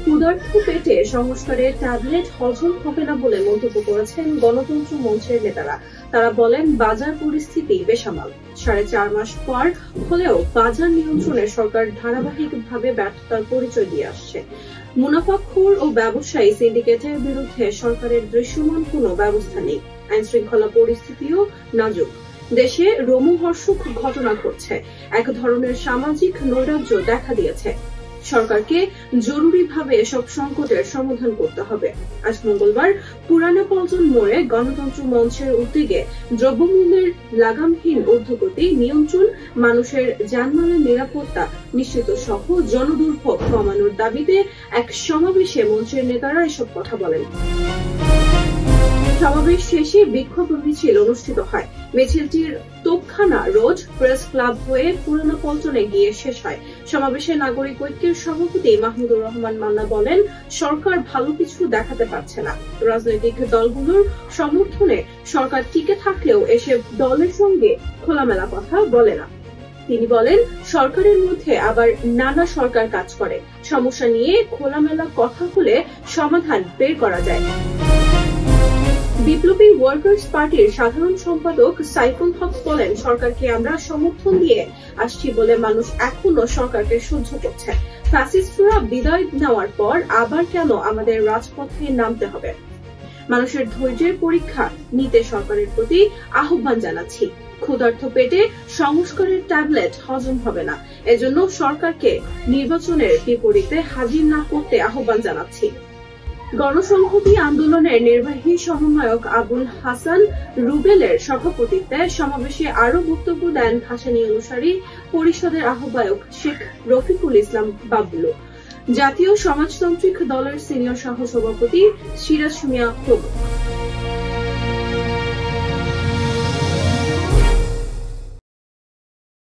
ক্ষুধার্ত পেটে সংস্কারের ট্যাবলেট হজম হবে না বলে মন্তব্য করেছেন গণতন্ত্র মঞ্চের নেতারা। তারা বলেন, বাজার পরিস্থিতি বেসামাল। 4.5 মাস পর হলেও বাজার নিয়ন্ত্রণে সরকার ধারাবাহিকভাবে ব্যর্থতার পরিচয় দিয়ে আসছে। মুনাফাখোর ও ব্যবসায়ী সিন্ডিকেটের বিরুদ্ধে সরকারের দৃশ্যমান কোনো ব্যবস্থা নেই। আইন শৃঙ্খলা পরিস্থিতিও নাজুক। দেশে রোমহর্ষক ঘটনা ঘটছে। এক ধরনের সামাজিক নৈরাজ্য দেখা দিয়েছে। সরকারকে জরুরিভাবে এসব সংকটের সমাধান করতে হবে। আজ মঙ্গলবার পুরানা পল্টন মোড়ে গণতন্ত্র মঞ্চের উদ্যোগে দ্রব্যমূল্যের লাগামহীন ঊর্ধ্বগতি নিয়ন্ত্রণ, মানুষের জানমালের নিরাপত্তা নিশ্চিত সহ জনদুর্ভোগ কমানোর দাবিতে এক সমাবেশে মঞ্চের নেতারা এসব কথা বলেন। সমাবেশ শেষে বিক্ষোভ মিছিল অনুষ্ঠিত হয়। মিছিলটির তোপখানা রোড প্রেস ক্লাব হয়ে পুরানা পল্টনে গিয়ে শেষ হয়। সমাবেশে নাগরিক ঐক্যের সভাপতি মাহমুদুর রহমান মান্না বলেন, সরকার ভালো কিছু দেখাতে পারছে না। রাজনৈতিক দলগুলোর সমর্থনে সরকার টিকে থাকলেও এসব দলের সঙ্গে খোলামেলা কথা বলে না। তিনি বলেন, সরকারের মধ্যে আবার নানা সরকার কাজ করে। সমস্যা নিয়ে খোলামেলা কথা বলে সমাধান বের করা যায়। বিপ্লবী ওয়ার্কার্স পার্টির সাধারণ সম্পাদক সাইফুল হক বলেন, সরকারকে আমরা সমর্থন দিয়ে আসছি বলে মানুষ এখনো সরকারকে সহ্য করছে। ফ্যাসিস্টরা বিদায় নেওয়ার পর আবার কেন আমাদের রাজপথে নামতে হবে? মানুষের ধৈর্যের পরীক্ষা নিতে সরকারের প্রতি আহ্বান জানাচ্ছি। ক্ষুধার্ত পেটে সংস্কারের ট্যাবলেট হজম হবে না। এজন্য সরকারকে নির্বাচনের বিপরীতে হাজির না করতে আহ্বান জানাচ্ছি। গণসংহতি আন্দোলনের নির্বাহী সমন্বয়ক আবুল হাসান রুবেলের সভাপতিত্বে সমাবেশে আরো বক্তব্য দেন ভাসানী অনুসারী পরিষদের আহ্বায়ক শেখ রফিকুল ইসলাম বাবলু, জাতীয় সমাজতান্ত্রিক দলের সিনিয়র সহ সভাপতি সিরাজ মিয়া প্রমুখ।